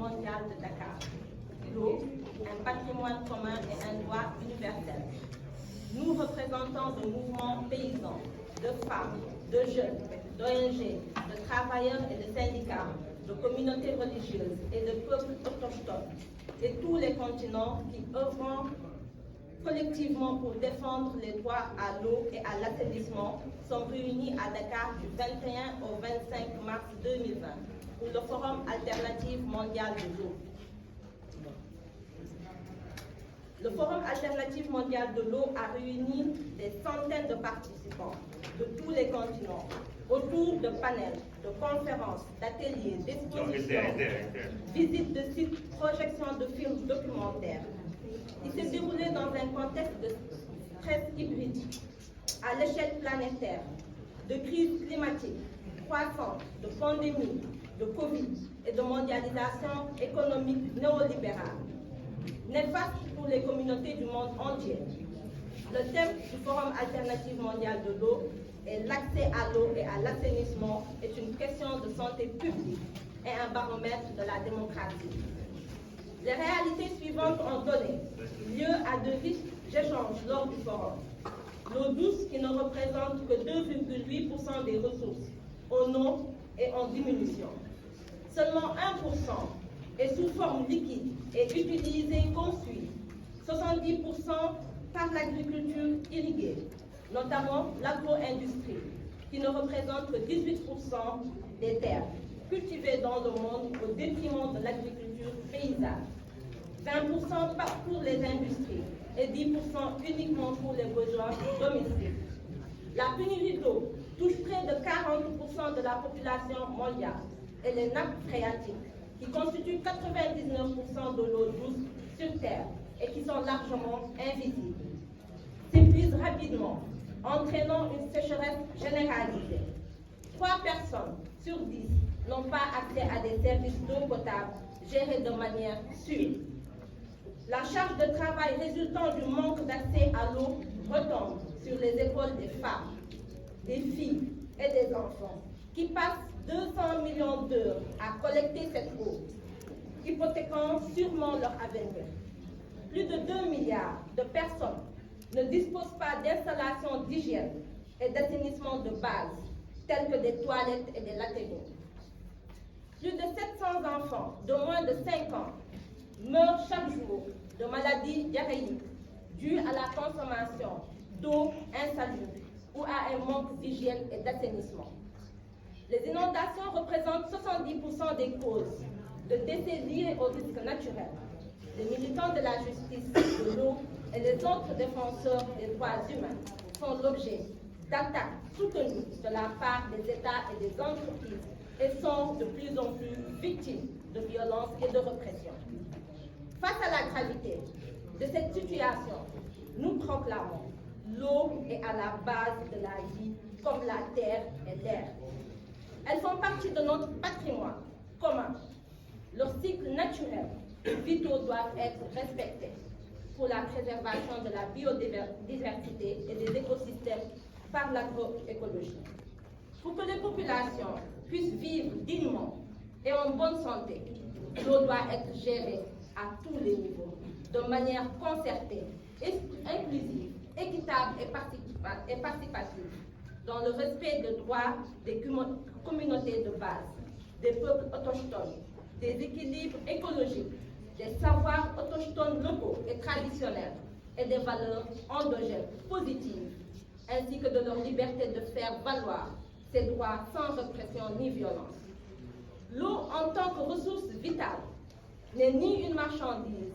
mondial de Dakar. L'eau, un patrimoine commun et un droit universel. Nous, représentants de mouvements paysans, de femmes, de jeunes, d'ONG, de travailleurs et de syndicats, de communautés religieuses et de peuples autochtones, et tous les continents qui œuvrent collectivement pour défendre les droits à l'eau et à l'assainissement, sont réunis à Dakar du 21 au 25 mars 2020 pour le Forum alternatif mondial de l'eau. Le Forum alternatif mondial de l'eau a réuni des centaines de participants de tous les continents autour de panels, de conférences, d'ateliers, d'expositions, visites de sites, projections de films documentaires. Il s'est déroulé dans un contexte de stress hybride à l'échelle planétaire, de crise climatique croissante, de pandémie, de Covid et de mondialisation économique néolibérale. Néfaste pour les communautés du monde entier. Le thème du Forum alternatif mondial de l'eau est l'accès à l'eau et à l'assainissement est une question de santé publique et un baromètre de la démocratie. Les réalités suivantes ont donné lieu à de riches échanges lors du forum. L'eau douce, qui ne représente que 2,8% des ressources en eau, est en diminution. Seulement 1% est sous forme liquide et utilisée comme suit. 70% par l'agriculture irriguée, notamment l'agro-industrie, qui ne représente que 18% des terres cultivées dans le monde au détriment de l'agriculture paysanne. 20% pour les industries et 10% uniquement pour les besoins domestiques. La pénurie d'eau touche près de 40% de la population mondiale et les nappes phréatiques, qui constituent 99% de l'eau douce sur Terre et qui sont largement invisibles, s'épuisent rapidement, entraînant une sécheresse généralisée. 3 personnes sur 10 n'ont pas accès à des services d'eau potable gérés de manière sûre. La charge de travail résultant du manque d'accès à l'eau retombe sur les épaules des femmes, des filles et des enfants, qui passent 200 millions d'heures à collecter cette eau, hypothéquant sûrement leur avenir. Plus de 2 milliards de personnes ne disposent pas d'installations d'hygiène et d'assainissement de base, telles que des toilettes et des latéraux. Plus de 700 enfants de moins de 5 ans meurent chaque jour de maladies diarrhéiques dues à la consommation d'eau insalubre ou à un manque d'hygiène et d'assainissement. Les inondations représentent 70% des causes de décès liés aux risques naturels. Les militants de la justice, de l'eau et les autres défenseurs des droits humains font l'objet d'attaques soutenues de la part des États et des entreprises et sont de plus en plus victimes de violences et de répression. Face à la gravité de cette situation, nous proclamons l'eau est à la base de la vie comme la terre et l'air. Elles font partie de notre patrimoine commun. Leurs cycles naturels vitaux doivent être respectés pour la préservation de la biodiversité et des écosystèmes par l'agroécologie. Pour que les populations puissent vivre dignement et en bonne santé, l'eau doit être gérée à tous les niveaux, de manière concertée, inclusive, équitable et participative, dans le respect des droits des communautés de base, des peuples autochtones, des équilibres écologiques, des savoirs autochtones locaux et traditionnels et des valeurs endogènes positives, ainsi que de leur liberté de faire valoir ces droits sans répression ni violence. L'eau en tant que ressource vitale n'est ni une marchandise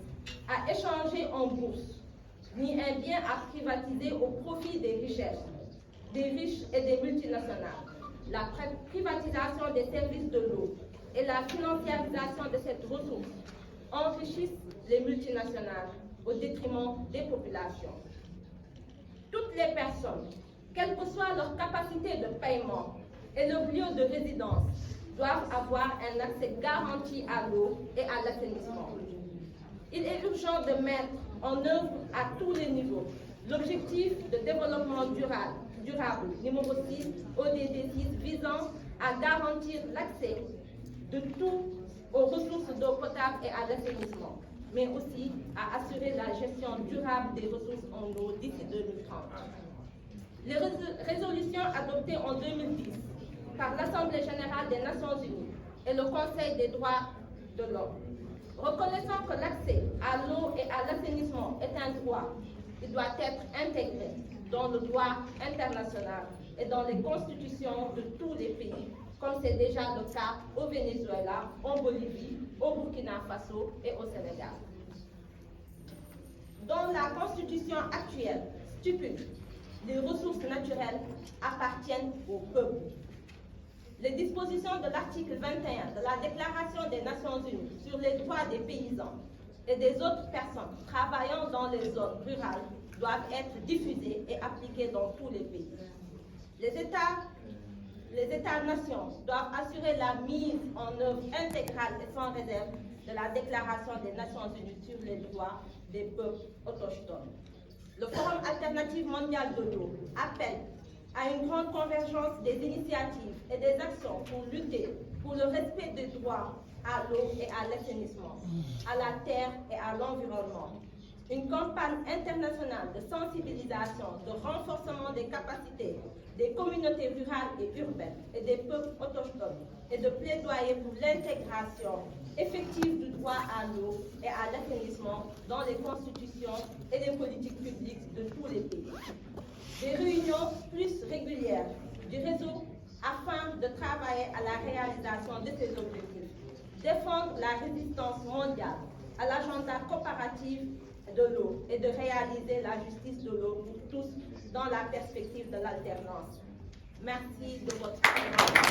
à échanger en bourse, ni un bien à privatiser au profit des richesses, des riches et des multinationales. La privatisation des services de l'eau et la financiarisation de cette ressource enrichissent les multinationales au détriment des populations. Toutes les personnes, quelle que soit leur capacité de paiement et leur lieu de résidence, doivent avoir un accès garanti à l'eau et à l'assainissement. Il est urgent de mettre en œuvre à tous les niveaux l'objectif de développement durable numéro 6 ODD 6 visant à garantir l'accès de tout aux ressources d'eau potable et à l'assainissement, mais aussi à assurer la gestion durable des ressources en eau d'ici 2030. Les résolutions adoptées en 2010 par l'Assemblée générale des Nations unies et le Conseil des droits de l'homme, reconnaissant que l'accès à l'eau et à l'assainissement est un droit qui doit être intégré dans le droit international et dans les constitutions de tous les pays, comme c'est déjà le cas au Venezuela, en Bolivie, au Burkina Faso et au Sénégal. Dans la constitution actuelle stipule les ressources naturelles appartiennent au peuple. Les dispositions de l'article 21 de la Déclaration des Nations Unies sur les droits des paysans et des autres personnes travaillant dans les zones rurales doivent être diffusées et appliquées dans tous les pays. Les États-nations doivent assurer la mise en œuvre intégrale et sans réserve de la Déclaration des Nations Unies sur les droits des peuples autochtones. Le Forum alternatif mondial de l'eau appelle à une grande convergence des initiatives et des actions pour lutter pour le respect des droits à l'eau et à l'assainissement, à la terre et à l'environnement. Une campagne internationale de sensibilisation, de renforcement des capacités des communautés rurales et urbaines et des peuples autochtones et de plaidoyer pour l'intégration effective du droit à l'eau et à l'assainissement dans les constitutions et les politiques publiques de tous les pays. Des réunions plus régulières du réseau afin de travailler à la réalisation de ces objectifs, défendre la résistance mondiale à l'agenda coopératif de l'eau et de réaliser la justice de l'eau pour tous dans la perspective de l'alternance. Merci de votre attention.